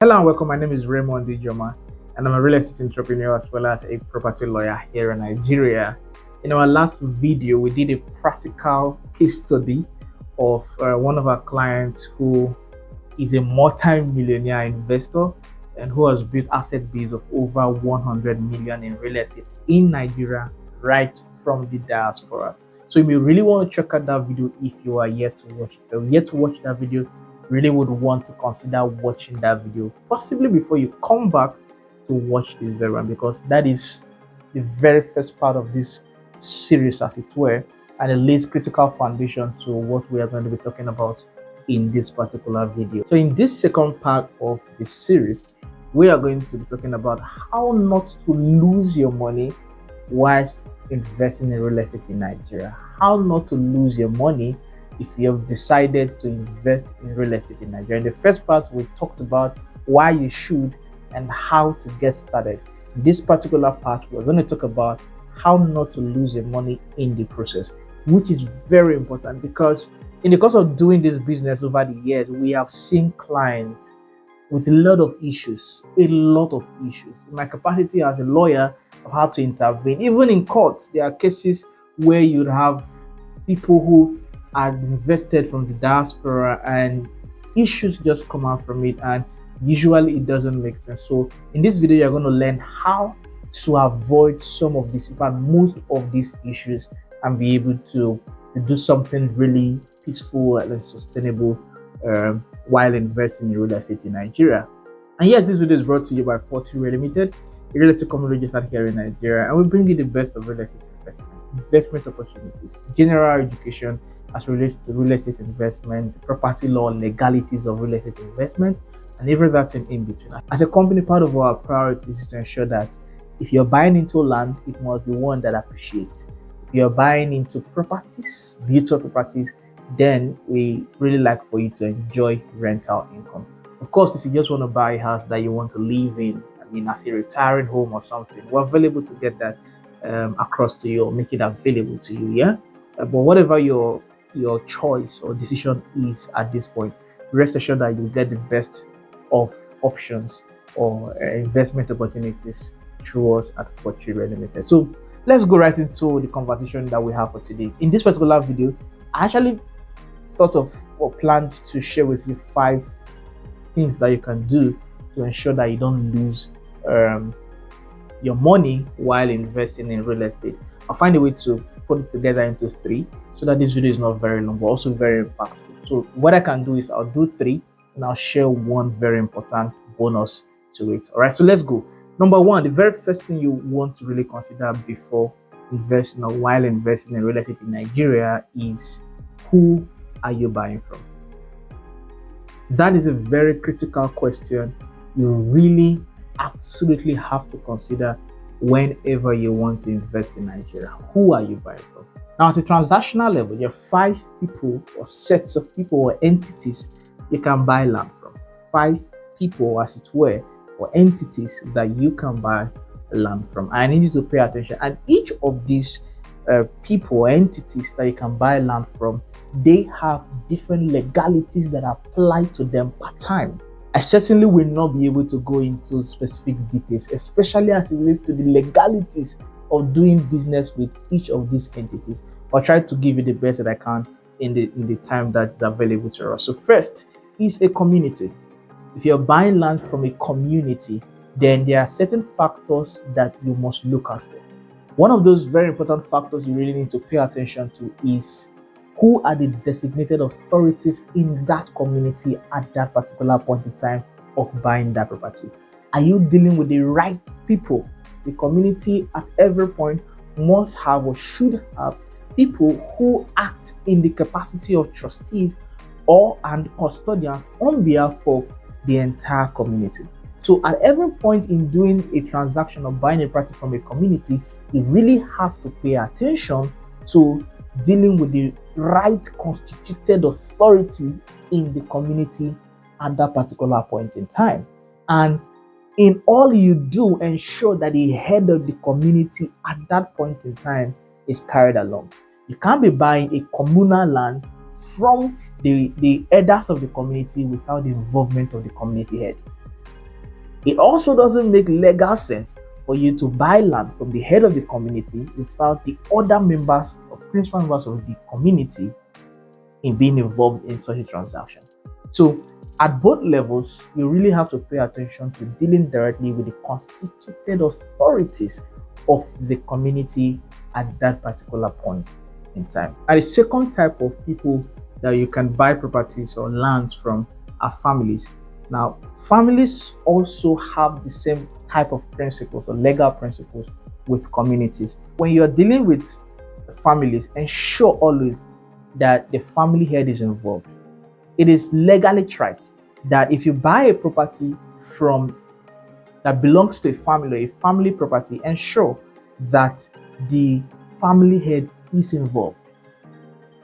Hello and welcome. My name is Raymond Ijeomah, and I'm a real estate entrepreneur as well as a property lawyer here in Nigeria. In our last video, we did a practical case study of one of our clients who is a multi-millionaire investor and who has built asset base of over 100 million in real estate in Nigeria right from the diaspora. So you may really want to check out that video if you are yet to watch it. If you're yet to watch that video, really would want to consider watching that video possibly before you come back to watch this very one, because that is the very first part of this series, as it were, and it lays critical foundation to what we are going to be talking about in this particular video. So in this second part of the series, we are going to be talking about how not to lose your money whilst investing in real estate in Nigeria. How not to lose your money if you have decided to invest in real estate in Nigeria. In the first part, we talked about why you should and how to get started. In this particular part, we're going to talk about how not to lose your money in the process, which is very important, because in the course of doing this business over the years, we have seen clients with a lot of issues. In my capacity as a lawyer, of how to intervene. Even in court, there are cases where you'd have people who are invested from the diaspora and issues just come out from it, and usually it doesn't make sense. So in this video, you're going to learn how to avoid some of this, in fact most of these issues, and be able to do something really peaceful and sustainable while investing in real estate in Nigeria. And yes, this video is brought to you by Fortreal Rei Ltd, a real estate company registered here in Nigeria, and we bring you the best of real estate investment opportunities, general education as relates to real estate investment, property law, legalities of real estate investment, and everything in between. As a company, part of our priorities is to ensure that if you're buying into land, it must be one that appreciates. If you're buying into properties, beautiful properties, then we really like for you to enjoy rental income. Of course, if you just want to buy a house that you want to live in, as a retiring home or something, we're available to get that across to you or make it available to you. Yeah, but whatever your choice or decision is at this point, rest assured that you get the best of options or investment opportunities through us at Fortreal Rei Ltd. So let's go right into the conversation that we have for today. In this particular video, I actually thought of or planned to share with you 5 things that you can do to ensure that you don't lose your money while investing in real estate. I'll find a way to put it together into 3 so that this video is not very long but also very impactful. So what I can do is I'll do 3 and I'll share one very important bonus to it. All right, so let's go. Number 1, the very first thing you want to really consider before investing or while investing in real estate in Nigeria is, who are you buying from? That is a very critical question you really absolutely have to consider whenever you want to invest in Nigeria. Who are you buying from? Now, at a transactional level, there are 5 people or sets of people or entities you can buy land from. 5 people, as it were, or entities that you can buy land from. I need you to pay attention. And each of these people or entities that you can buy land from, they have different legalities that apply to them per time. I certainly will not be able to go into specific details, especially as it relates to the legalities of doing business with each of these entities. I'll try to give you the best that I can in the time that is available to us. So first is a community. If you're buying land from a community, then there are certain factors that you must look out for. One of those very important factors you really need to pay attention to is, who are the designated authorities in that community at that particular point in time of buying that property? Are you dealing with the right people? The community at every point must have or should have people who act in the capacity of trustees and custodians on behalf of the entire community. So at every point in doing a transaction or buying a property from a community, you really have to pay attention to dealing with the right constituted authority in the community at that particular point in time. And in all you do, ensure that the head of the community at that point in time is carried along. You can't be buying a communal land from the elders of the community without the involvement of the community head. It also doesn't make legal sense for you to buy land from the head of the community without the other members or principal members of the community in being involved in such a transaction. So at both levels, you really have to pay attention to dealing directly with the constituted authorities of the community at that particular point in time. And the second type of people that you can buy properties or lands from are families. Now, families also have the same type of principles or legal principles with communities. When you're dealing with families, ensure always that the family head is involved. It is legally right that if you buy a property from that belongs to a family property, ensure that the family head is involved.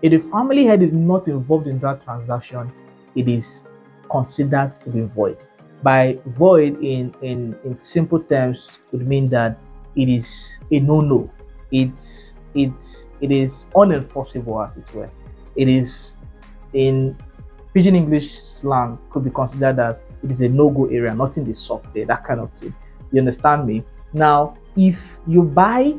If the family head is not involved in that transaction, it is considered to be void. By void in simple terms would mean that it is a no-no. It is unenforceable, as it were. It is, in Pidgin English slang, could be considered that it is a no-go area, not in the soft there, that kind of thing. You understand me? Now, if you buy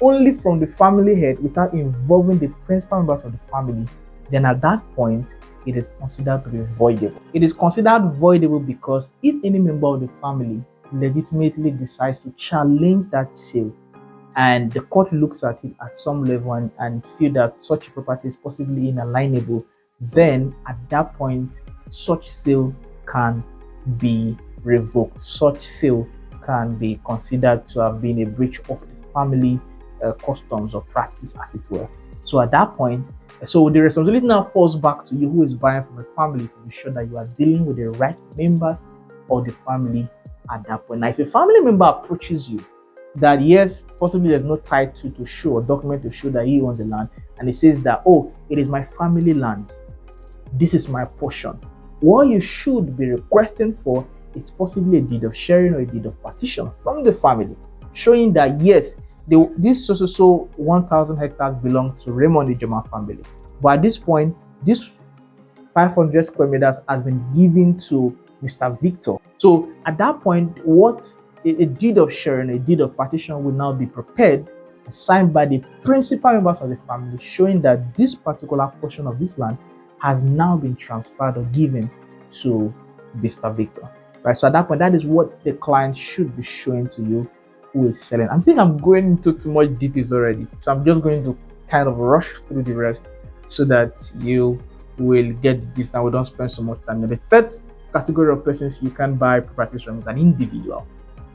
only from the family head without involving the principal members of the family, then at that point, it is considered to be voidable. It is considered voidable because if any member of the family legitimately decides to challenge that sale, and the court looks at it at some level and feel that such a property is possibly inalienable, then at that point, such sale can be revoked. Such sale can be considered to have been a breach of the family customs or practice, as it were. So at that point, so the responsibility now falls back to you, who is buying from a family, to be sure that you are dealing with the right members of the family at that point. Now, if a family member approaches you that yes, possibly there's no title to show or document to show that he owns the land, and he says that, oh, it is my family land, this is my portion, what you should be requesting for is possibly a deed of sharing or a deed of partition from the family, showing that yes, this so 1,000 hectares belong to Raymond Ijeomah family, but at this point, this 500 square meters has been given to Mr. Victor. So at that point, what a deed of sharing, a deed of partition will now be prepared and signed by the principal members of the family, showing that this particular portion of this land has now been transferred or given to Mr. Victor. Right. So at that point, that is what the client should be showing to you who is selling. I think I'm going into too much details already, so I'm just going to kind of rush through the rest so that you will get this and we don't spend so much time. The first category of persons you can buy properties from is an individual,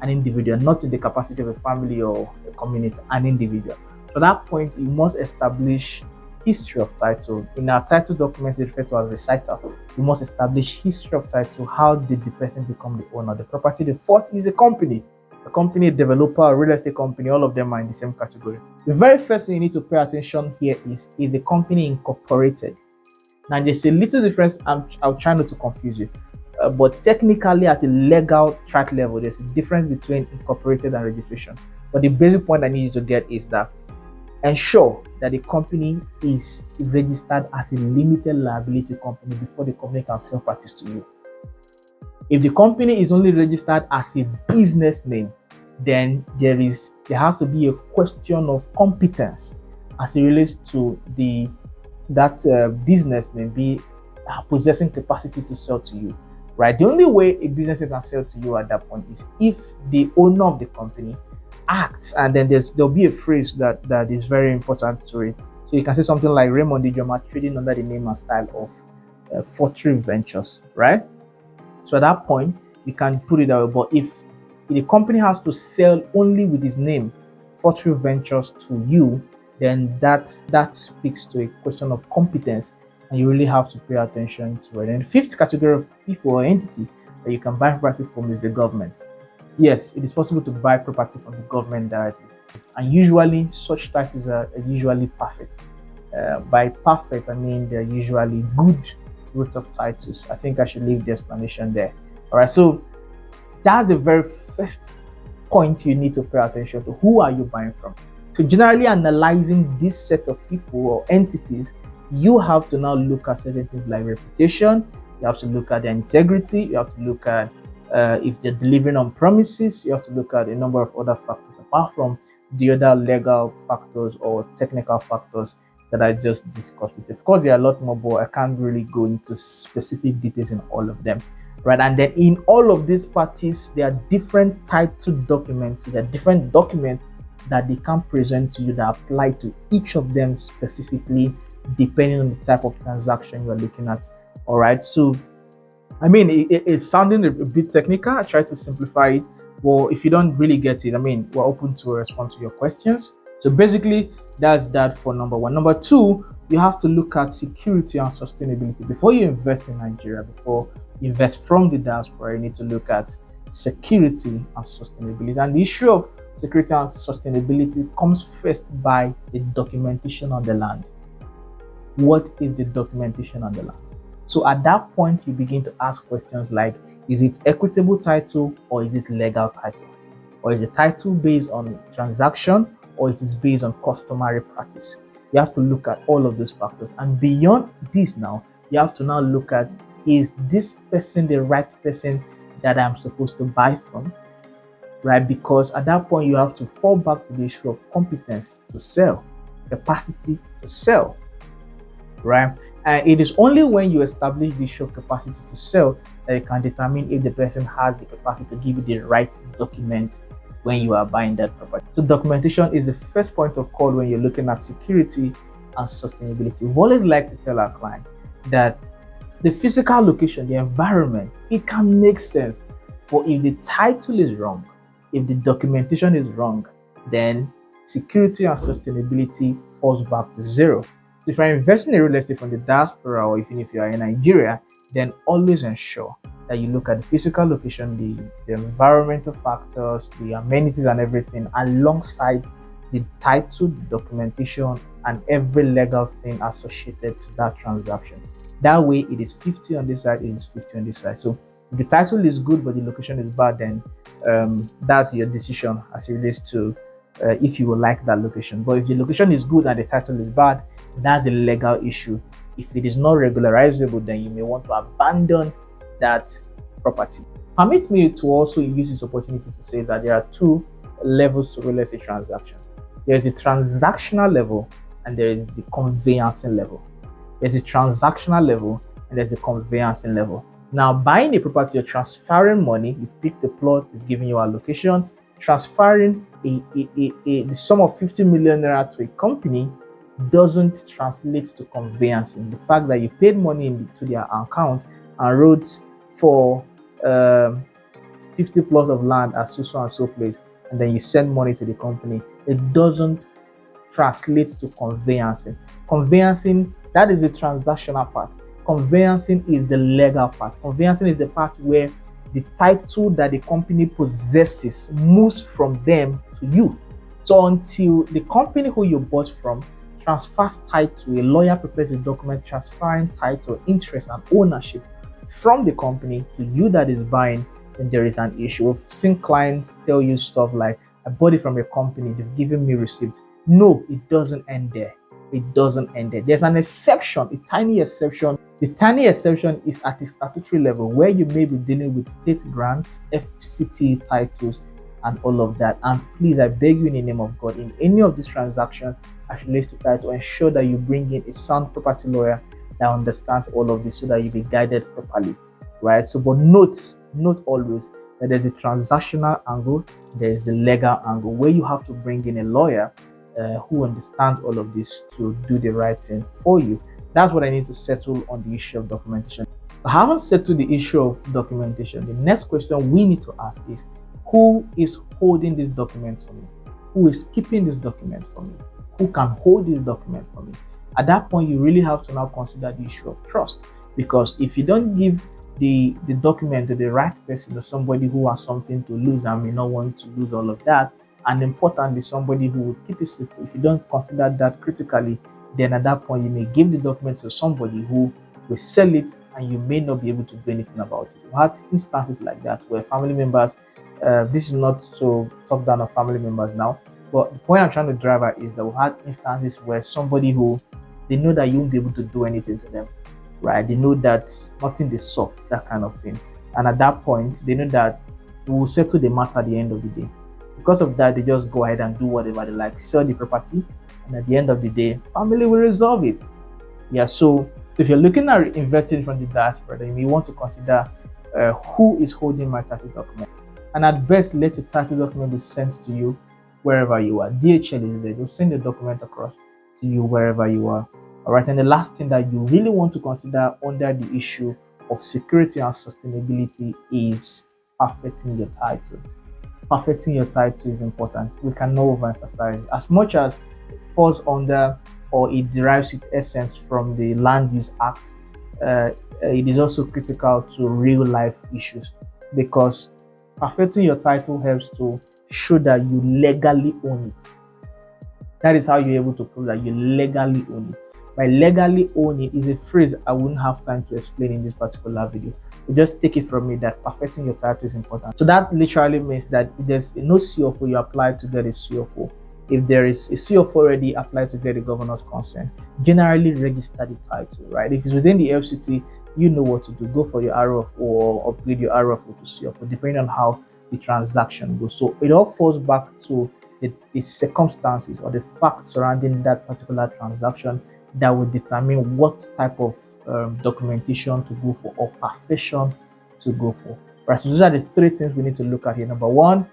not in the capacity of a family or a community, an individual. So at that point, you must establish history of title. In our title document, it's referred to as reciter. You must establish history of title. How did the person become the owner of the property? The fourth is a company, a developer, a real estate company. All of them are in the same category. The very first thing you need to pay attention here is a company incorporated? Now, there's a little difference. I'll try not to confuse you. But technically, at a legal track level, there's a difference between incorporated and registration. But the basic point I need you to get is that ensure that the company is registered as a limited liability company before the company can sell practice to you. If the company is only registered as a business name, then there has to be a question of competence as it relates to that business name be possessing capacity to sell to you. Right? The only way a business can sell to you at that point is if the owner of the company acts, and then there'll be a phrase that is very important to it. So you can say something like Raymond Ijeomah trading under the name and style of Fortreal Ventures, right? So at that point, you can put it that way. But if the company has to sell only with his name, Fortreal Ventures, to you, then that speaks to a question of competence, and you really have to pay attention to it. And the fifth category of people or entity that you can buy property from is the government. Yes, it is possible to buy property from the government directly, and usually such titles are usually perfect. By perfect, I mean they're usually good root of titles. I think I should leave the explanation there. All right, so that's the very first point you need to pay attention to. Who are you buying from? So generally analyzing this set of people or entities, you have to now look at certain things like reputation. You have to look at their integrity. You have to look at If they're delivering on promises, you have to look at a number of other factors apart from the other legal factors or technical factors that I just discussed with you. Of course, there are a lot more, but I can't really go into specific details in all of them, right? And then in all of these parties, there are different title documents. There are different documents that they can present to you that apply to each of them specifically, depending on the type of transaction you're looking at. All right, so I mean, it's sounding a bit technical. I try to simplify it. Well, if you don't really get it, I mean, we're open to respond to your questions. So basically, that's that for number one. Number two, you have to look at security and sustainability. Before you invest in Nigeria, before you invest from the diaspora, you need to look at security and sustainability. And the issue of security and sustainability comes first by the documentation on the land. What is the documentation on the land? So at that point, you begin to ask questions like, is it equitable title or is it legal title? Or is the title based on transaction or it is based on customary practice? You have to look at all of those factors. And beyond this now, you have to now look at, is this person the right person that I'm supposed to buy from? Right? Because at that point, you have to fall back to the issue of competence to sell, capacity to sell. Right? And it is only when you establish the issue of capacity to sell that you can determine if the person has the capacity to give you the right document when you are buying that property. So documentation is the first point of call when you're looking at security and sustainability. We've always liked to tell our client that the physical location, the environment, it can make sense. But if the title is wrong, if the documentation is wrong, then security and sustainability falls back to zero. If you're investing in real estate from the diaspora, or even if you are in Nigeria, then always ensure that you look at the physical location, the environmental factors, the amenities and everything, alongside the title, the documentation, and every legal thing associated to that transaction. That way, it is 50 on this side, it is 50 on this side. So if the title is good, but the location is bad, then that's your decision as it relates to if you will like that location. But if the location is good and the title is bad, that's a legal issue. If it is not regularizable, then you may want to abandon that property. Permit me to also use this opportunity to say that there are two levels to real estate transaction. There is the transactional level and there is the conveyancing level. There's a transactional level and there's a conveyancing level. Now, buying a property, you're transferring money. You've picked the plot, you've given you a location, transferring the sum of 50 million naira to a company doesn't translate to conveyancing. The fact that you paid money into their account and wrote for 50 plots of land at so and so place, and then you send money to the company, it doesn't translate to conveyancing. Conveyancing, that is the transactional part. Conveyancing is the legal part. Conveyancing is the part where the title that the company possesses moves from them to you. So until the company who you bought from transfers title, a lawyer prepares a document transferring title, interest, and ownership from the company to you that is buying, then there is an issue. We've seen clients tell you stuff like, I bought it from a company, they've given me receipt. No, it doesn't end there. It doesn't end there. There's an exception, a tiny exception. The tiny exception is at the statutory level where you may be dealing with state grants, FCT titles, and all of that. And please, I beg you in the name of God, in any of these transactions as it relates to title, ensure that you bring in a sound property lawyer that understands all of this so that you be guided properly, right? So, but note always that there's a transactional angle, there's the legal angle where you have to bring in a lawyer who understands all of this to do the right thing for you. That's what I need to settle on the issue of documentation. I haven't settled the issue of documentation. The next question we need to ask is, who is holding this document for me? Who is keeping this document for me? Who can hold this document for me? At that point, you really have to now consider the issue of trust, because if you don't give the document to the right person or somebody who has something to lose and may not want to lose all of that, and importantly, somebody who will keep it secret, if you don't consider that critically, then at that point, you may give the document to somebody who will sell it and you may not be able to do anything about it. We had instances like that where family members, this is not to talk down on family members now, but the point I'm trying to drive at is that we had instances where somebody who, they know that you won't be able to do anything to them, right? They know that nothing they saw, that kind of thing. And at that point, they know that we will settle the matter at the end of the day. Because of that, they just go ahead and do whatever they like, sell the property, and at the end of the day, family will resolve it. Yeah, so if you're looking at investing from the diaspora, then you want to consider who is holding my title document. And at best, let the title document be sent to you wherever you are. DHL is there, they'll send the document across to you wherever you are. All right, and the last thing that you really want to consider under the issue of security and sustainability is perfecting your title. Perfecting your title is important. We cannot overemphasize. As much as it falls under or it derives its essence from the Land Use Act, it is also critical to real life issues, because perfecting your title helps to show that you legally own it. That is how you're able to prove that you legally own it. By legally own it is a phrase I wouldn't have time to explain in this particular video. You just take it from me that perfecting your title is important. So that literally means that if there's no CFO, you apply to get a CFO. If there is a CFO already, apply to get a governor's consent. Generally register the title, right? If it's within the FCT, you know what to do. Go for your RFO or upgrade your RFO to CFO, depending on how the transaction goes. So it all falls back to the circumstances or the facts surrounding that particular transaction that will determine what type of documentation to go for or perfection to go for. Right, so those are the three things we need to look at here. Number one,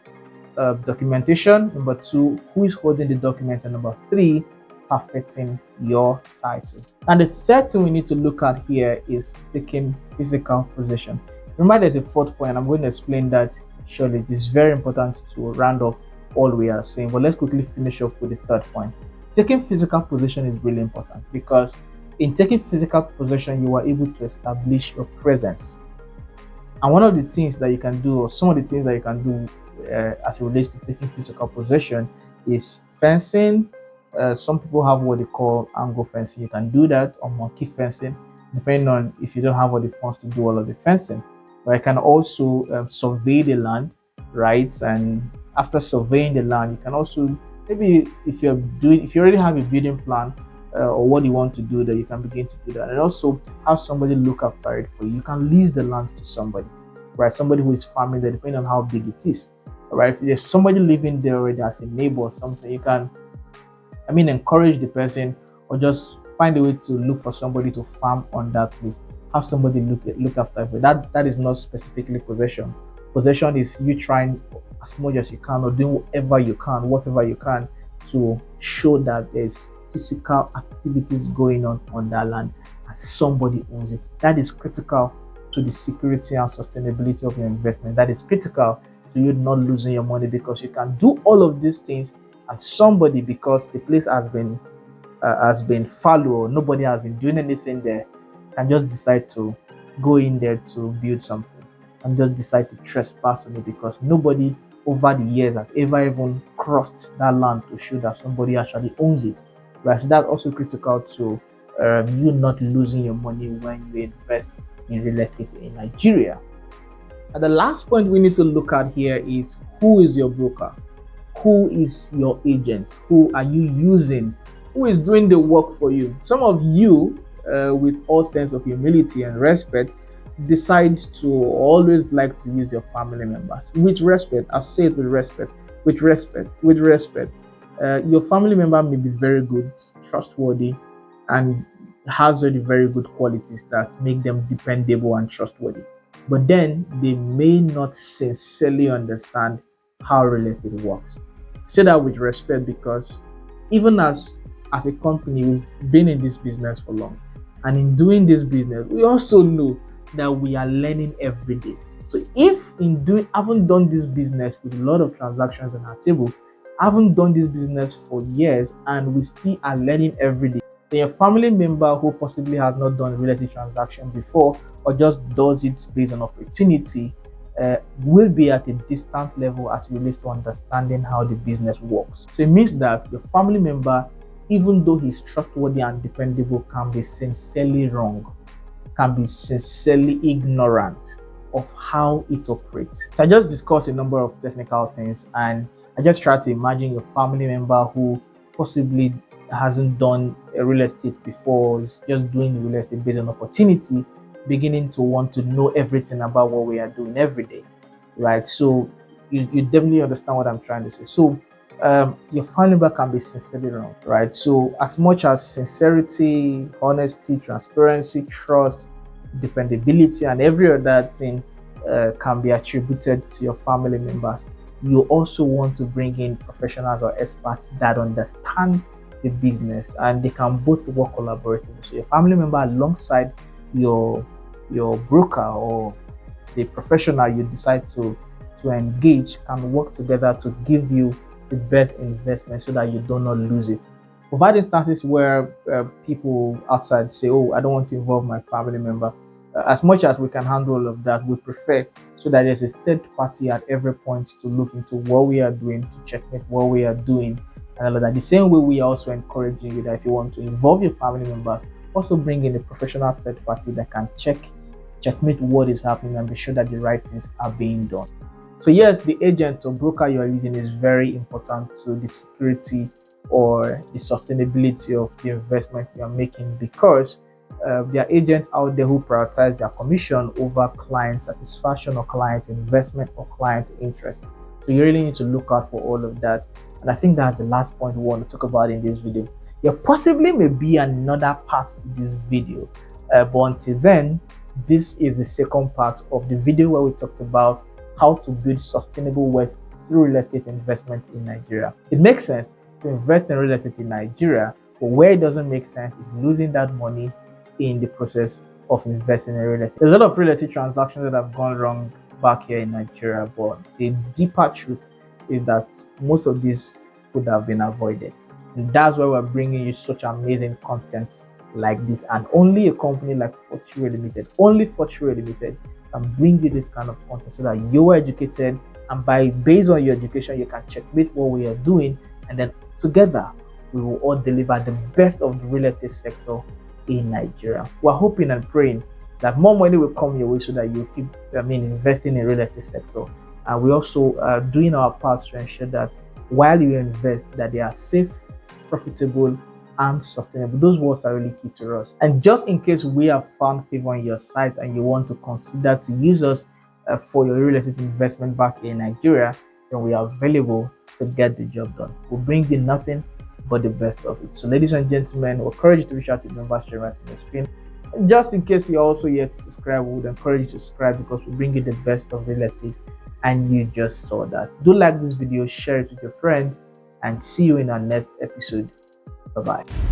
documentation. Number two, who is holding the document. And number three, perfecting your title. And the third thing we need to look at here is taking physical possession. Remember, there's a fourth point. I'm going to explain that shortly. It is very important to round off all we are saying, but let's quickly finish up with the third point. Taking physical possession is really important, because in taking physical possession, you are able to establish your presence. And one of the things that you can do, or some of the things that you can do as it relates to taking physical possession, is fencing. Some people have what they call angle fencing. You can do that, or monkey fencing, depending on if you don't have all the funds to do all of the fencing. But you can also survey the land, right? And after surveying the land, you can also, maybe if you already have a building plan or what you want to do, that you can begin to do that, and also have somebody look after it for you. You can lease the land to somebody, right? Somebody who is farming there, depending on how big it is, right? If there's somebody living there already as a neighbor or something, you can, encourage the person, or just find a way to look for somebody to farm on that place. Have somebody look after it. But that is not specifically possession. Possession is you trying as much as you can, or doing whatever you can to show that there's physical activities going on that land and somebody owns it. That is critical to the security and sustainability of your investment. That is critical to you not losing your money, because you can do all of these things and somebody, because the place has been fallow, or nobody has been doing anything there, can just decide to go in there to build something and just decide to trespass on it, because nobody over the years has ever even crossed that land to show that somebody actually owns it. Right, so that's also critical to you not losing your money when you invest in real estate in Nigeria. And the last point we need to look at here is, who is your broker? Who is your agent? Who are you using? Who is doing the work for you? Some of you, with all sense of humility and respect, decide to always like to use your family members. With respect, I say it with respect, with respect, with respect. Your family member may be very good, trustworthy, and has already very good qualities that make them dependable and trustworthy. But then they may not sincerely understand how real estate works. Say that with respect, because even as a company, we've been in this business for long, and in doing this business, we also know that we are learning every day. So if haven't done this business with a lot of transactions on our table, haven't done this business for years, and we still are learning every day, then a family member who possibly has not done a real estate transaction before, or just does it based on opportunity, will be at a distant level as it relates to understanding how the business works. So it means that your family member, even though he's trustworthy and dependable, can be sincerely wrong, can be sincerely ignorant of how it operates. So I just discussed a number of technical things, and I just try to imagine your family member who possibly hasn't done a real estate before, is just doing real estate based on opportunity, beginning to want to know everything about what we are doing every day, right? So you definitely understand what I'm trying to say. So your family member can be sincerely wrong, right? So as much as sincerity, honesty, transparency, trust, dependability, and every other thing can be attributed to your family members, you also want to bring in professionals or experts that understand the business and they can both work collaboratively. So your family member alongside your broker or the professional you decide to engage can work together to give you the best investment so that you do not lose it. We've had instances where people outside say, "Oh, I don't want to involve my family member." As much as we can handle all of that, we prefer so that there's a third party at every point to look into what we are doing, to checkmate what we are doing, and all of that. The same way we are also encouraging you that if you want to involve your family members, also bring in a professional third party that can checkmate what is happening and be sure that the right things are being done. So yes, the agent or broker you are using is very important to the security or the sustainability of the investment you are making, because there are agents out there who prioritize their commission over client satisfaction or client investment or client interest. So you really need to look out for all of that. And I think that's the last point we want to talk about in this video. There possibly may be another part to this video, but until then, this is the second part of the video where we talked about how to build sustainable wealth through real estate investment in Nigeria. It makes sense to invest in real estate in Nigeria, but where it doesn't make sense is losing that money in the process of investing in real estate. There's a lot of real estate transactions that have gone wrong back here in Nigeria, but the deeper truth is that most of these could have been avoided. And that's why we're bringing you such amazing content like this, and only a company like Fortreal Limited, only Fortreal Limited can bring you this kind of content so that you are educated, and based on your education you can checkmate what we are doing, and then together we will all deliver the best of the real estate sector in Nigeria. We're hoping and praying that more money will come your way so that you keep investing in real estate sector, and we also are doing our part to ensure that while you invest that they are safe, profitable, and sustainable. Those words are really key to us. And just in case we have found favor on your site and you want to consider to use us for your real estate investment back in Nigeria, then we are available to get the job done. We'll bring you nothing but the best of it. So ladies and gentlemen, we encourage you to reach out to the number shared right on the screen. And just in case you're also yet to subscribe, we would encourage you to subscribe because we bring you the best of real estate, and you just saw that. Do like this video, share it with your friends, and see you in our next episode. Bye-bye.